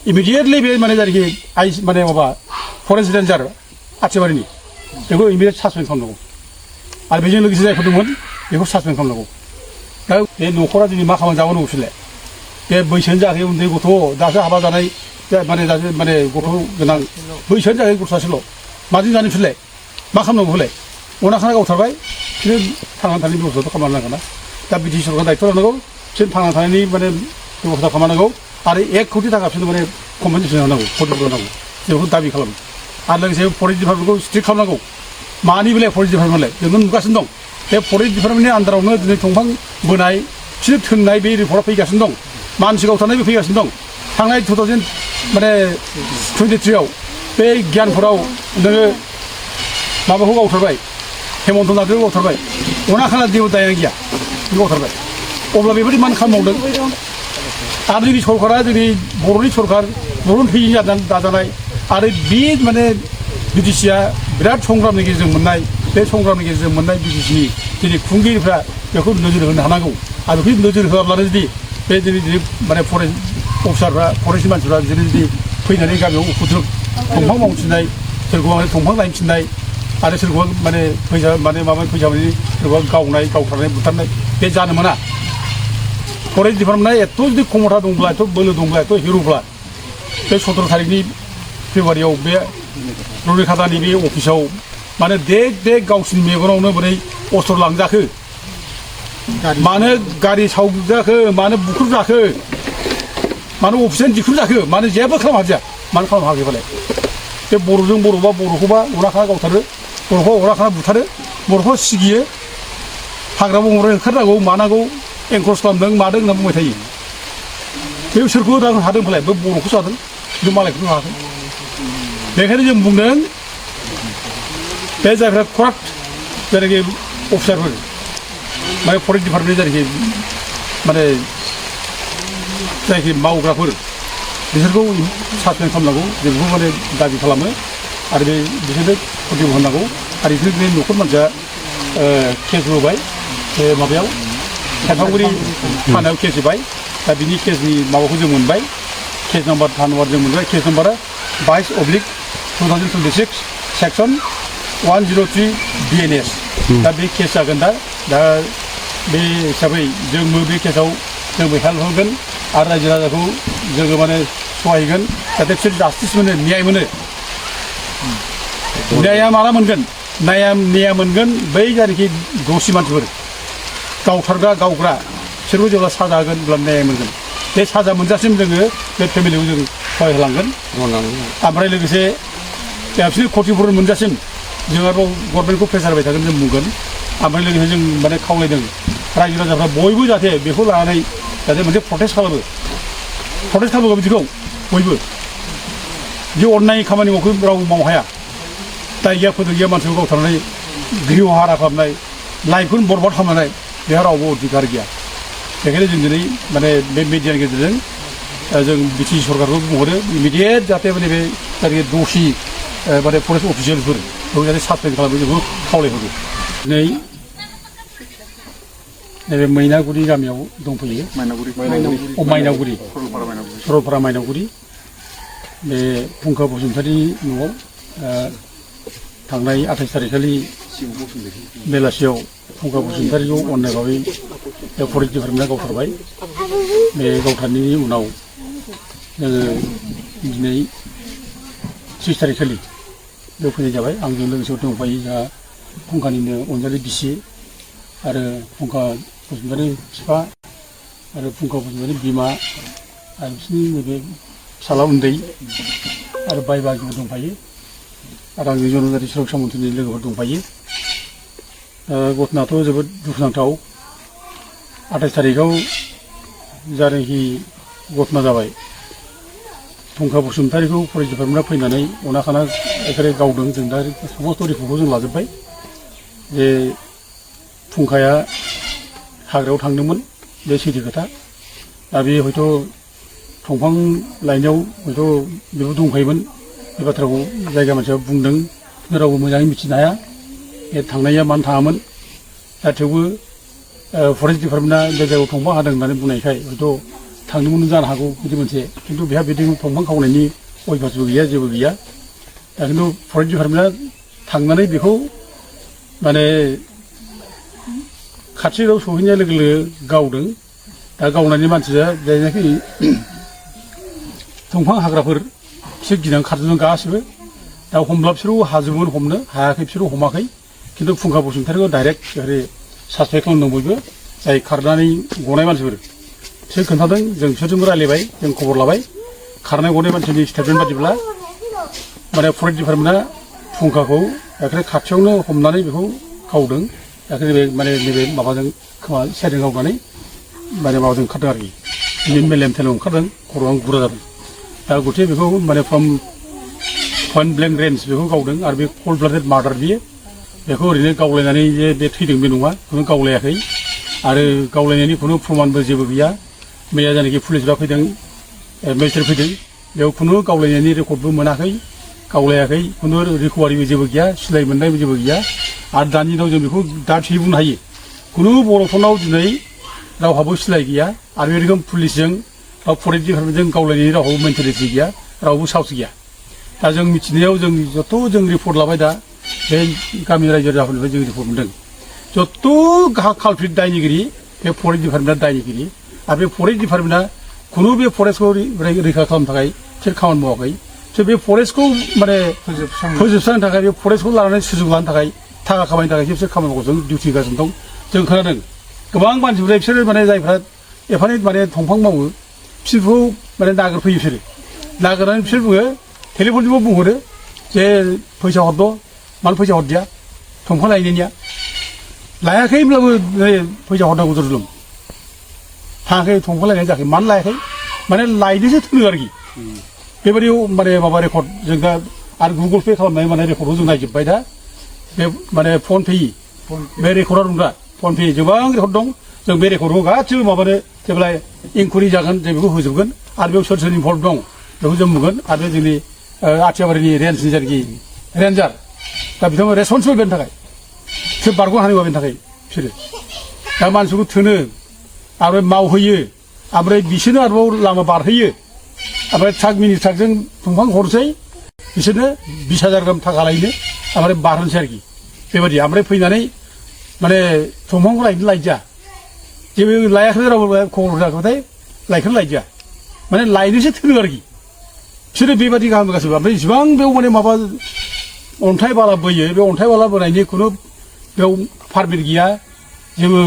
이미디에이트리 बे माने जायखि आइ माने माबा फरेस्ट रेन्जार आथिबारिनि बेखौ इमिडिएट सासपेन्ड खालामनांगौ आरो बेजों लोगोसे जायफोर दंमोन बेखौ सासपेन्ड खालामनांगौ दा बे न'खरा दिनै मा खालामना जाबावनांगौ बिसोरलाय बे बैसोनि जायाखै उन्दै गथ' दासो हाबा जानाय माने दासो माने गथ' गोनां बैसोनि जायाखै गथ' सासेल' माजों जानो बिसोरलाय मा खालामनांगौ बिसोरलाय अना खाना गावथारबाय बिसोर थांनानै थानायनि बेब'स्थाथ' खालामनांगोन ना दा बिटि सरखारा दायथ' लानांगौ बिसोर थांनानै थानायनि माने बेब'स्था खालामनांगौ आरो 1 कोटि थाखा बिसोरनो माने कम्पेनसेसन होनांगौ क्षतिपुरन होनांगौ बेखौ दाबि खालामो आरो लोगोसे फरेस्ट डिपार्टमेन्टखौ स्ट्रिक्ट खालामनांगौ मानि बेलाय फरेस्ट डिपार्टमेन्टलाय जोंनो नुगासिनो दं बे फरेस्ट डिपार्टमेन्टनि आन्दारावनो दिनै दंफां बोनाय बिसोर थोंनाय बे रिपर्टआ फैगासिनो दं मानसि गावथारनायबो फैगासिनो दं थांनाय 2023 आव बे गियानफोराव नोङो माबाखौ गावथारबाय हेमन्त नार्जारिखौ गावथारबाय अना खाना जेबो दाया गैया गावथारबाय अब्ला बेबायदि मानो खालामबावदों आरो जोंनि सरकारा जोंनि बर'नि सरकार बर'नि थैजों दाजानाय आरो बे माने बिटिसिआ बिराद संग्रामनि गेजेरजों मोननाय बे संग्रामनि गेजेरजों मोननाय बिटिसिनि दिनै खुंगिरिफ्रा बेखौ नोजोर होनो हानांगौ आरो बेखौ नोजोर होआब्लानो जुदि बे दिनै माने फरेस्ट अफिसारफ्रा फरेस्टनि मानसिफ्रा बिदिनो जुदि फैनानै गामियाव उपद्रब दंफां मावथिननाय सोरखौबा माने दंफां लायथिननाय आरो सोरखौबा माने फैसा माने माबा फैसा माने सोरखौबा गावनाय गावथारनाय बुथारनाय बे जानो मोना फरेस्ट डिपार्टमेन्टआ एथ' जुदि क्षमता दंब्ला एथ' बोलो दंब्ला एथ' हिर'ब्ला बे 17 तारिखनि फेब्रुवारियाव बे रौनिखातानि बे अफिसाव माने देग गावसिनि मेगनावनो बोरै अस्त्र लांजाखो मानो गारि सावजाखो मानो बुख्रुबजाखो मानो अफिसानो दिख्रुबजाखो मानो जेबो खालामनो हादिया मानो खालामनो हायाखैबालाय बे बर'जों बर'बा बर'खौबा अराखाना गावथारो बर'खौ अराखाना बुथारो बर'खौ सिगियो हाग्रा बंग्रा ओंखारनांगौ मानांगौ एनकरेज खालामदों मादों होनना बुंबाय थायो बे सोरखौ हादों फालाय बे बर'खौसो हादों बे मालायखौथ' हायाखै बेखायनो जों बुंदों बे जायफ्रा कराप्ट जायनाखि अफिसारफोर माने फरेस्ट डिपार्टमेन्टनि जायनाखि माने जायखि मावग्राफोर बिसोरखौ सासपेन्ड खालामनांगौ जों बेखौ माने दाबि खालामो आरो बे बिसोरनो क्षतिपुरन होनांगौ आरो बिसोरनि न'खर मानसिया केस होबाय बे माबायाव सेरफांगुरि थानायाव केस होबाय दा बिनि केसनि माबाखौ जों मोनबाय केस नाम्बार जों मोनबाय केस नाम्बारा 22/2026 सेक्सन 103 BNS दा बे केस जागोन दा बे हिसाबै जोंबो बे केसाव जोंबो हेल्प होगोन आरो रायजो राजाखौ जोङो माने सहाय होगोन जाहाथे बिसोर जास्टिस मोनो न्याय मोनो न्याया माला मोनगोन न्याया मोनगोन बै जायनाखि दोषि मानसिफोर गावथारग्रा गावग्रा बिसोरखौ जेब्ला साजा होगोन अब्ला न्याय मोनगोन बे साजा मोनजासिम जोङो बे फेमिलिखौ जों सहाय होलांगोन ओमफ्राय लोगोसे बिसोर क्षतिपुरन मोनजासिम जों आरोबाव गभर्नमेन्टखौ प्रेसार होबाय थागोन जों बुंगोन ओमफ्राय लोगोसे जों माने खावलायदों रायजो राजाफ्रा बयबो जाहाथे बेखौ लानानै जाहाथे मोनसे प्रटेस्ट खालामो बिदिखौ बयबो जे अननाय खामानि मावखौ रावबो मावनो हाया दाय गैया फोदों गैया मानसिखौ गावथारनानै गृह हारा खालामनाय लाइफखौनो बरबाद खालामनाय बेहा रावबो अधिकार गैया बेखायनो जों दिनै माने बे मिडियानि गेजेरजों जों बिटिसि सरकारखौ बुंहरो इमिडिएट जाहाथे माने बे जायनाखि दोषि माने फरेस्ट अफिसियेलफोर बेखौ जाहाथे सासपेन्ड खालामो जोंखौ खावलायहरो दिनै नैबे मैनागुरि गामियाव दंफैयो माइनावगुरि सरलपारा माइनावगुरि बे फुंखा बसुमतारिनि न'आव थांनाय 28 तारिखखालि बेलासियाव फुंखा बसुमतारिखौ अननाय भाबै फरेस्ट डिपार्टमेन्टआ गावथारबाय बे गावथारनायनि उनाव जोङो दिनै 6 तारिखखालि बेयाव फैनाय जाबाय आंजों लोगोसे दंफायो जोंहा फुंखानिनो अनजालि बिसि आरो फुंखा बसुमतारि बिफा आरो फुंखा बसुमतारि बिमा आरो बिसोरनि नैबे फिसाला उन्दै आरो बाय बाहागिबो दंफायो आरो आंनि जनजाति सुरक्षा मन्थ्रिनि लोगोफोर दंफायो घटनायाथ' जोबोद दुखुनांथाव 28 तारिखआव जायनाखि घटना जाबाय फुंखा बसुमतारिखौ फरेस्ट डिपार्टमेन्टआ फैनानै अना खाना एखेबारे गावदों जों दा समस्त रिपर्टखौ जों लाजोब्बाय जे फुंखाया हाग्रायाव थांदोंमोन बे सैथो खोथा दा बे हयथ' दंफां लायनायाव हयथ' बेबो दंखायोमोन बे बाथ्राखौ जायगा मानसिया बुंदों रावबो मोजाङै मिथिनो हाया बे थांनाया मानो थाङामोन दा थेवबो फरेस्ट डिपार्टमेन्टआ बे जायगायाव दंफां हादों होननानै बुंनायखाय हयथ' थांदोंमोन जानो हागौ बिदि मोनसे खिन्थु बेहा बिदि दंफां खावनायनि अयभासबो गैया जेबो गैया दा खिन्थु फरेस्ट डिपार्टमेन्टआ थांनानै बेखौ माने खाथियाव सहैनाय लोगो लोगो गावदों दा गावनायनि मानसिया जायनाखि दंफां हाग्राफोर बिसोर गिनानै खारजोबदों गासिबो दा हमब्ला बिसोरो हाजोबोमोन हमनो हायाखै बिसोरो हमाखै खिन्थु फुंखा बसुमतारीखौ डाइरेक्ट ओरै सासपेक्ट खालामदों बयबो जाय खारनानै गनाय मानसिफोर बिसोर खोन्थादों जों बिसोरजोंबो रायलायबाय जों खबर लाबाय खारनाय गनाय मानसिनि स्टेटमेन्ट बादिब्ला माने फरेस्ट डिपार्टमेन्टआ फुंखाखौ एखे खाथियावनो हमनानै बेखौ गावदों एखे माने नैबे माबाजों खोमा सेरजों गावनानै माने माबाजों ओंखारदों आरोखि बिनि मेलेम थेलेम ओंखारदों खर'आ गुरा जादों दा गथे बेखौ माने फ्रम पइन्ट ब्लेंक रेन्ज बेखौ गावदों आरो बे कल्ड ब्लाडेड मार्डार बियो बेखौ ओरैनो गावलायनानै जे बे थैदों बे नङा खुनु गावलायाखै आरो गावलायनायनि खुनु प्रमानबो जेबो गैया मैया जायनाखि पुलिसफ्रा फैदों मेजिस्ट्रेट फैदों बेयाव खुनु गावलायनायनि रेकर्डबो मोनाखै गावलायाखै खुनु रिकभारिबो जेबो गैया सिलाय मोननायबो जेबो गैया आरो दानि दिनाव जों बेखौ दा थि बुंनो हायो खुनु बर'फोरनाव दिनै रावहाबो सिलाय गैया आरो बे रोखोम पुलिसजों बा फरेस्ट डिपार्टमेन्टजों गावलायनायनि रावहाबो मेन्टेलिटि गैया रावबो साहस गैया दा जों मिथिनायाव जों जत' जों रिपर्ट लाबाय दा बे गामि रायजो राजाफोरनिफ्राय जों रिपर्ट मोनदों जत' कालप्रिट दायनिगिरि बे फरेस्ट डिपार्टमेन्टआ दायनिगिरि आरो बे फरेस्ट डिपार्टमेन्टआ खुनु बे फरेस्टखौ रैखा खालामनो थाखाय बिसोर खामानि मावाखै बिसोर बे फरेस्टखौ माने फोजोबस्रांनो थाखाय बे फरेस्टखौ लानानै सुजुग लानो थाखाय थाखा खामायनो थाखाय बिसोर खामानि मावगासिनो दं डिउटि होगासिनो दं जों खोनादों गोबां मानसिफोरा बिसोरो माने जायफ्रा एफानि माने दंफां मावो बिसोरखौ माने नागिरफैयो बिसोरो नागिरनानै बिसोर बुङो टेलिफनजोंबो बुंहरो जे फैसा हरद' मानो फैसा हरदिया दंफां लायनायनिया लायाखै होनब्लाबो फैसा हरनांगौ जरुलुम थाङाखै दंफां लायनाय जायाखै मानो लायाखै माने लायनोसो थोनो आरोखि बेबायदि माने माबा रेकर्ड जों दा आरो गुगल पे खालामनाय माने रेकर्डखौ जों नायजोब्बाय दा बे माने फन पे बे रेकर्डआ दं दा फन पे गोबां रेकर्ड दं जों बे रेकर्डखौ गासिबो माबानो जेब्ला इनकुवारि जागोन जों बेखौ होजोबगोन आरो बेयाव सोर सोर इनभल्भ दं बेखौ जों नुगोन आरो बे जोंनि आथियाबारिनि रेन्जनि जायनाखि रेन्जार दा बिथांमोना रेसपन्सिबोल बेनि थाखाय बिसोर बारग'नो हानाय नङा बेनि थाखाय बिसोरो दा मानसिखौ थोनो आरो मावहोयो ओमफ्राय बिसोरनो आरोबाव लामा बारहोयो ओमफ्राय ट्राक मिनि ट्राकजों दंफां हरसै बिसोरनो 20,000 गाहाम थाखा लायनो ओमफ्राय बारहोनोसै आरोखि बेबायदि ओमफ्राय फैनानै माने दंफांखौ लायनो लायदिया जेबो लायाखै रावबो खबर हराखैबाथाय लायखौनो लायदिया माने लायनोसो थोनो आरोखि बिसोरो बेबायदि खालामगासिनो ओमफ्राय इसिबां बेयाव माने माबा अन्थाइ बाला बोयो बे अन्थाइ बाला बोनायनि खुनु बेयाव पारमिट गैया जेबो